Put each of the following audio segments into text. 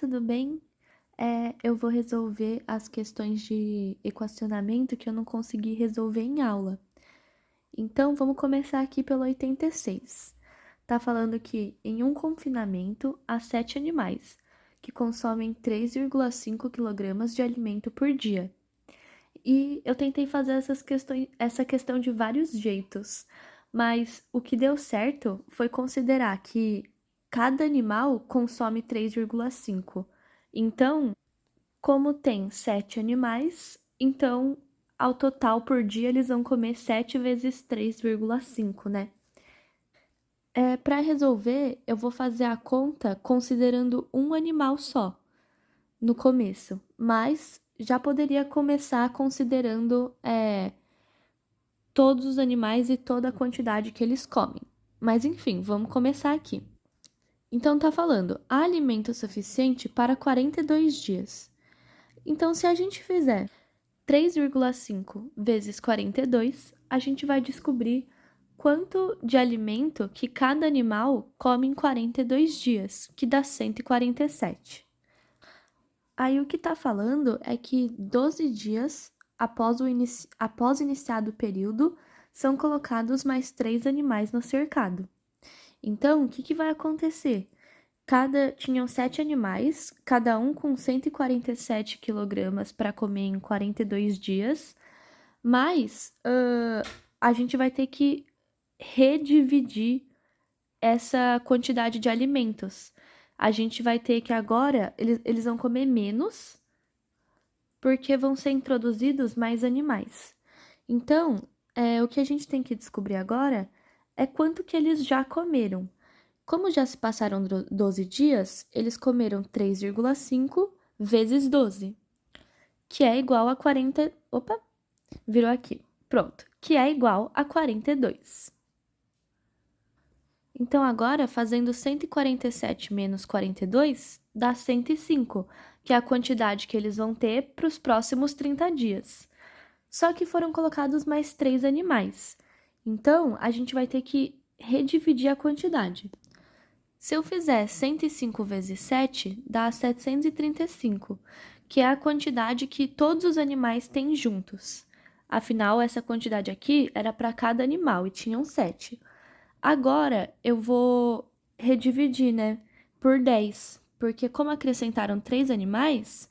tudo bem? Eu vou resolver as questões de equacionamento que eu não consegui resolver em aula. Então, vamos começar aqui pelo 86. Tá falando que em um confinamento há 7 animais, que consomem 3,5 quilogramas de alimento por dia. E eu tentei fazer essa questão de vários jeitos, mas o que deu certo foi considerar que cada animal consome 3,5. Então, como tem 7 animais, então ao total por dia eles vão comer 7 vezes 3,5, né? Para resolver, eu vou fazer a conta considerando um animal só no começo, mas já poderia começar considerando todos os animais e toda a quantidade que eles comem. Mas enfim, vamos começar aqui. Então tá falando, há alimento suficiente para 42 dias. Então, se a gente fizer 3,5 vezes 42, a gente vai descobrir quanto de alimento que cada animal come em 42 dias, que dá 147. Aí o que está falando é que 12 dias após iniciado o período, são colocados mais 3 animais no cercado. Então, o que vai acontecer? Tinham 7 animais, cada um com 147 quilogramas para comer em 42 dias, mas a gente vai ter que redividir essa quantidade de alimentos. A gente vai ter que agora, eles vão comer menos, porque vão ser introduzidos mais animais. Então, o que a gente tem que descobrir agora é quanto que eles já comeram. Como já se passaram 12 dias, eles comeram 3,5 vezes 12, que é igual a 40. Opa, virou aqui. Pronto, que é igual a 42. Então, agora, fazendo 147 menos 42, dá 105, que é a quantidade que eles vão ter para os próximos 30 dias. Só que foram colocados mais 3 animais. Então, a gente vai ter que redividir a quantidade. Se eu fizer 105 vezes 7, dá 735, que é a quantidade que todos os animais têm juntos. Afinal, essa quantidade aqui era para cada animal e tinham 7. Agora, eu vou redividir, né, por 10, porque como acrescentaram 3 animais,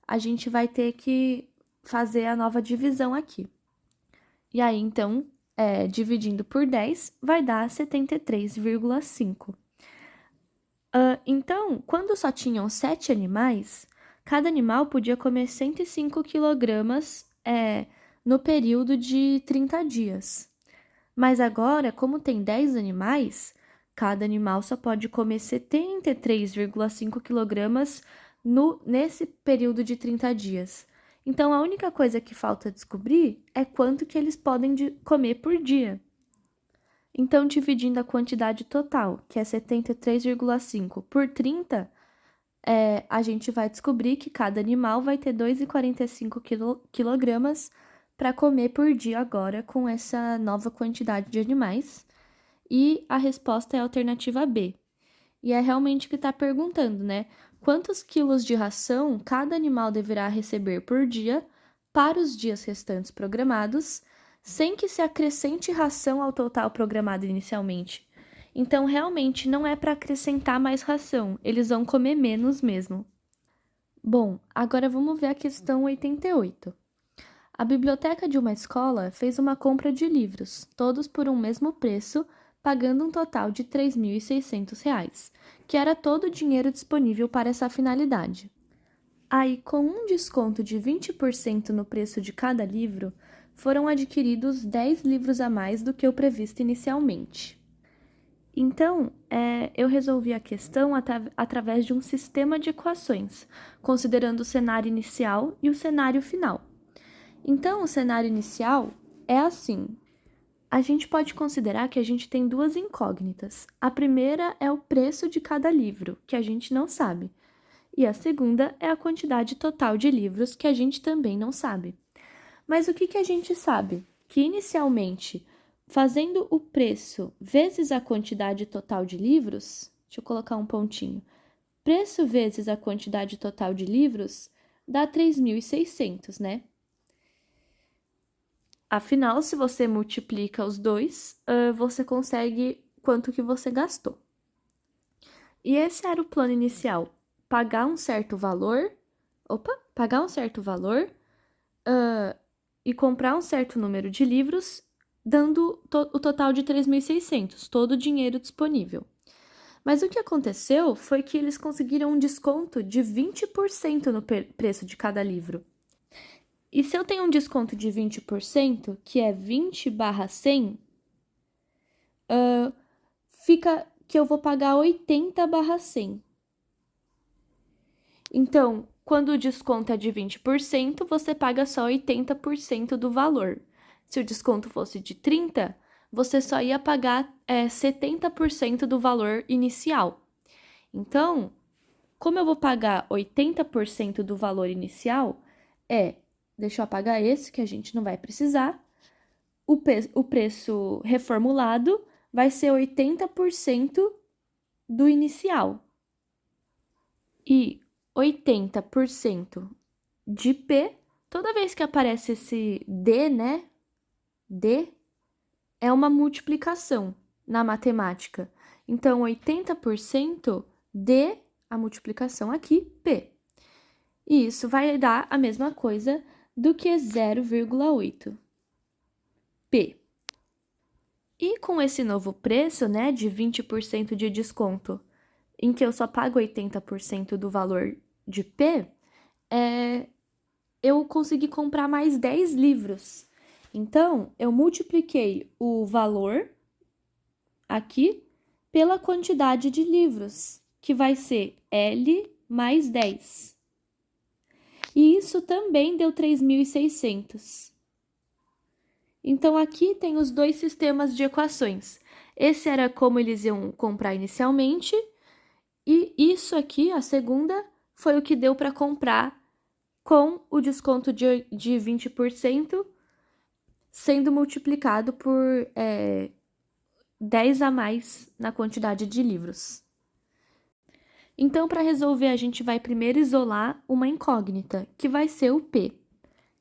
a gente vai ter que fazer a nova divisão aqui. E aí, então, dividindo por 10, vai dar 73,5. Então, quando só tinham 7 animais, cada animal podia comer 105 quilogramas no período de 30 dias. Mas agora, como tem 10 animais, cada animal só pode comer 73,5 quilogramas nesse período de 30 dias. Então, a única coisa que falta descobrir é quanto que eles podem comer por dia. Então, dividindo a quantidade total, que é 73,5 por 30, a gente vai descobrir que cada animal vai ter 2,45 quilogramas para comer por dia agora com essa nova quantidade de animais. E a resposta é a alternativa B. E é realmente o que está perguntando, né? Quantos quilos de ração cada animal deverá receber por dia para os dias restantes programados, sem que se acrescente ração ao total programado inicialmente? Então, realmente, não é para acrescentar mais ração, eles vão comer menos mesmo. Bom, agora vamos ver a questão 88. A biblioteca de uma escola fez uma compra de livros, todos por um mesmo preço, pagando um total de R$ 3.600, que era todo o dinheiro disponível para essa finalidade. Aí, com um desconto de 20% no preço de cada livro, foram adquiridos 10 livros a mais do que o previsto inicialmente. Então, eu resolvi a questão através de um sistema de equações, considerando o cenário inicial e o cenário final. Então, o cenário inicial é assim. A gente pode considerar que a gente tem duas incógnitas. A primeira é o preço de cada livro, que a gente não sabe. E a segunda é a quantidade total de livros, que a gente também não sabe. Mas o que a gente sabe? Que inicialmente, fazendo o preço vezes a quantidade total de livros, deixa eu colocar um pontinho, preço vezes a quantidade total de livros dá 3.600, né? Afinal, se você multiplica os dois, você consegue quanto que você gastou. E esse era o plano inicial, pagar um certo valor, e comprar um certo número de livros, dando o total de 3.600, todo o dinheiro disponível. Mas o que aconteceu foi que eles conseguiram um desconto de 20% no preço de cada livro. E se eu tenho um desconto de 20%, que é 20/100, fica que eu vou pagar 80/100. Então, quando o desconto é de 20%, você paga só 80% do valor. Se o desconto fosse de 30%, você só ia pagar 70% do valor inicial. Então, como eu vou pagar 80% do valor inicial, deixa eu apagar esse que a gente não vai precisar. O preço reformulado vai ser 80% do inicial. E 80% de P, toda vez que aparece esse D, né? D é uma multiplicação na matemática. Então, 80% de a multiplicação aqui, P. E isso vai dar a mesma coisa do que 0,8 P. E com esse novo preço, né, de 20% de desconto, em que eu só pago 80% do valor de P, eu consegui comprar mais 10 livros. Então, eu multipliquei o valor aqui pela quantidade de livros, que vai ser L mais 10. E isso também deu 3.600. Então, aqui tem os dois sistemas de equações. Esse era como eles iam comprar inicialmente, e isso aqui, a segunda, foi o que deu para comprar com o desconto de 20%, sendo multiplicado por 10 a mais na quantidade de livros. Então, para resolver, a gente vai primeiro isolar uma incógnita, que vai ser o P.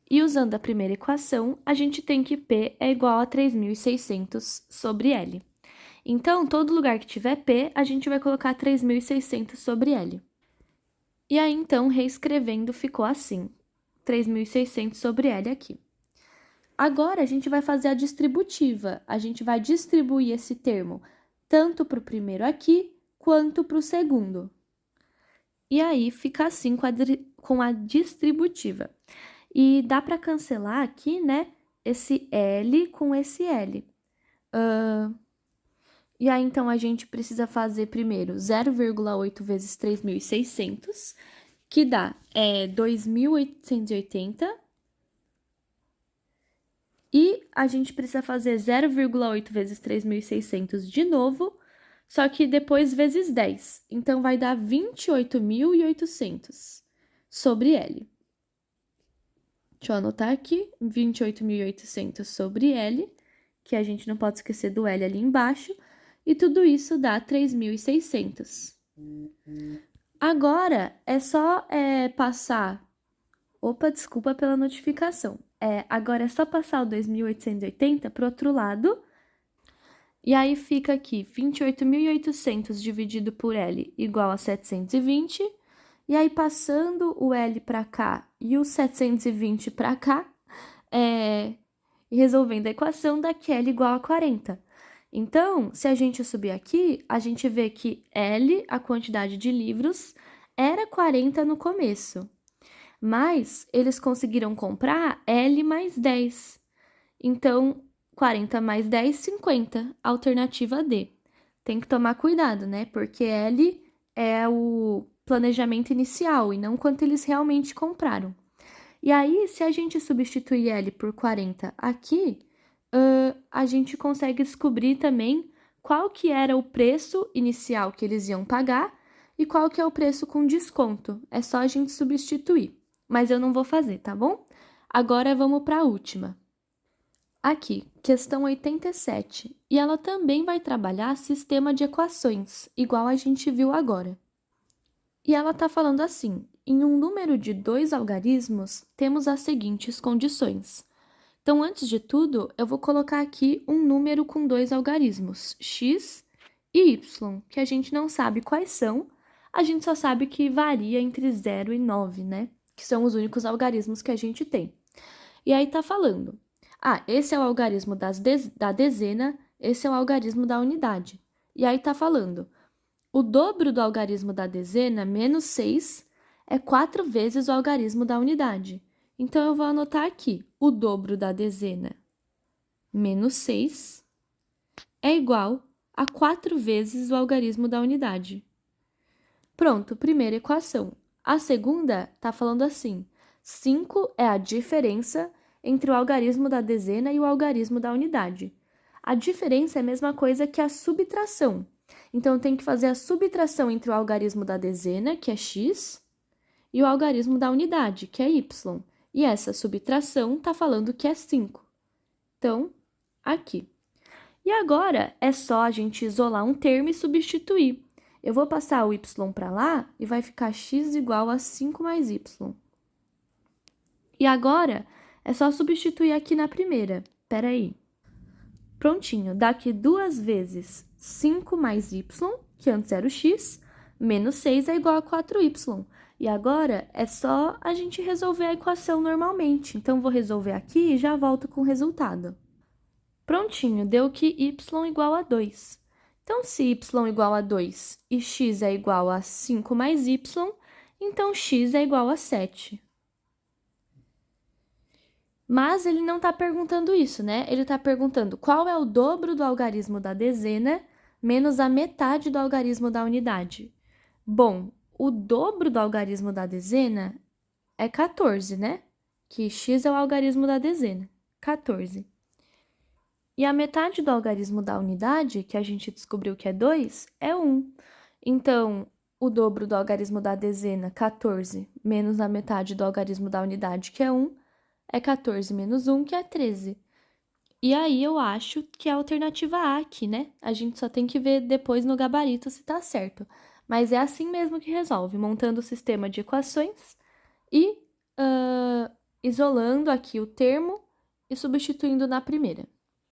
E usando a primeira equação, a gente tem que P é igual a 3.600 sobre L. Então, todo lugar que tiver P, a gente vai colocar 3.600 sobre L. E aí, então, reescrevendo, ficou assim, 3.600 sobre L aqui. Agora, a gente vai fazer a distributiva. A gente vai distribuir esse termo tanto para o primeiro aqui, quanto para o segundo. E aí, fica assim com a distributiva. E dá para cancelar aqui, né, esse L com esse L. E aí, então, a gente precisa fazer primeiro 0,8 vezes 3.600, que dá 2.880. E a gente precisa fazer 0,8 vezes 3.600 de novo, só que depois vezes 10. Então, vai dar 28.800 sobre L. Deixa eu anotar aqui, 28.800 sobre L, que a gente não pode esquecer do L ali embaixo, e tudo isso dá 3.600. Agora, é só passar... Opa, desculpa pela notificação. Agora é só passar o 2.880 para o outro lado, e aí fica aqui 28.800 dividido por L igual a 720, e aí passando o L para cá e o 720 para cá, e resolvendo a equação, dá que L igual a 40. Então, se a gente subir aqui, a gente vê que L, a quantidade de livros, era 40 no começo. Mas eles conseguiram comprar L mais 10. Então, 40 mais 10, 50. Alternativa D. Tem que tomar cuidado, né? Porque L é o planejamento inicial e não quanto eles realmente compraram. E aí, se a gente substituir L por 40 aqui, a gente consegue descobrir também qual que era o preço inicial que eles iam pagar e qual que é o preço com desconto. É só a gente substituir. Mas eu não vou fazer, tá bom? Agora vamos para a última. Aqui, questão 87. E ela também vai trabalhar sistema de equações, igual a gente viu agora. E ela está falando assim: em um número de 2 algarismos, temos as seguintes condições. Então, antes de tudo, eu vou colocar aqui um número com 2 algarismos, x e y, que a gente não sabe quais são, a gente só sabe que varia entre 0 e 9, né? Que são os únicos algarismos que a gente tem. E aí tá falando: esse é o algarismo da dezena, esse é o algarismo da unidade. E aí tá falando: o dobro do algarismo da dezena, menos 6, é 4 vezes o algarismo da unidade. Então, eu vou anotar aqui: o dobro da dezena, menos 6, é igual a 4 vezes o algarismo da unidade. Pronto, primeira equação. A segunda está falando assim: 5 é a diferença entre o algarismo da dezena e o algarismo da unidade. A diferença é a mesma coisa que a subtração. Então, tem que fazer a subtração entre o algarismo da dezena, que é x, e o algarismo da unidade, que é y. E essa subtração está falando que é 5. Então, aqui. E agora é só a gente isolar um termo e substituir. Eu vou passar o y para lá e vai ficar x igual a 5 mais y. E agora é só substituir aqui na primeira. Espera aí. Prontinho, dá aqui 2 vezes 5 mais y, que antes era o x, menos 6 é igual a 4y. E agora é só a gente resolver a equação normalmente. Então, vou resolver aqui e já volto com o resultado. Prontinho, deu que y igual a 2. Então, se y igual a 2 e x é igual a 5 mais y, então x é igual a 7. Mas ele não está perguntando isso, né? Ele está perguntando qual é o dobro do algarismo da dezena menos a metade do algarismo da unidade. Bom, o dobro do algarismo da dezena é 14, né? Que x é o algarismo da dezena, 14. E a metade do algarismo da unidade, que a gente descobriu que é 2, é 1. Então, o dobro do algarismo da dezena, 14, menos a metade do algarismo da unidade, que é 1, é 14 menos 1, que é 13. E aí eu acho que é a alternativa A aqui, né? A gente só tem que ver depois no gabarito se tá certo. Mas é assim mesmo que resolve, montando o sistema de equações e isolando aqui o termo e substituindo na primeira.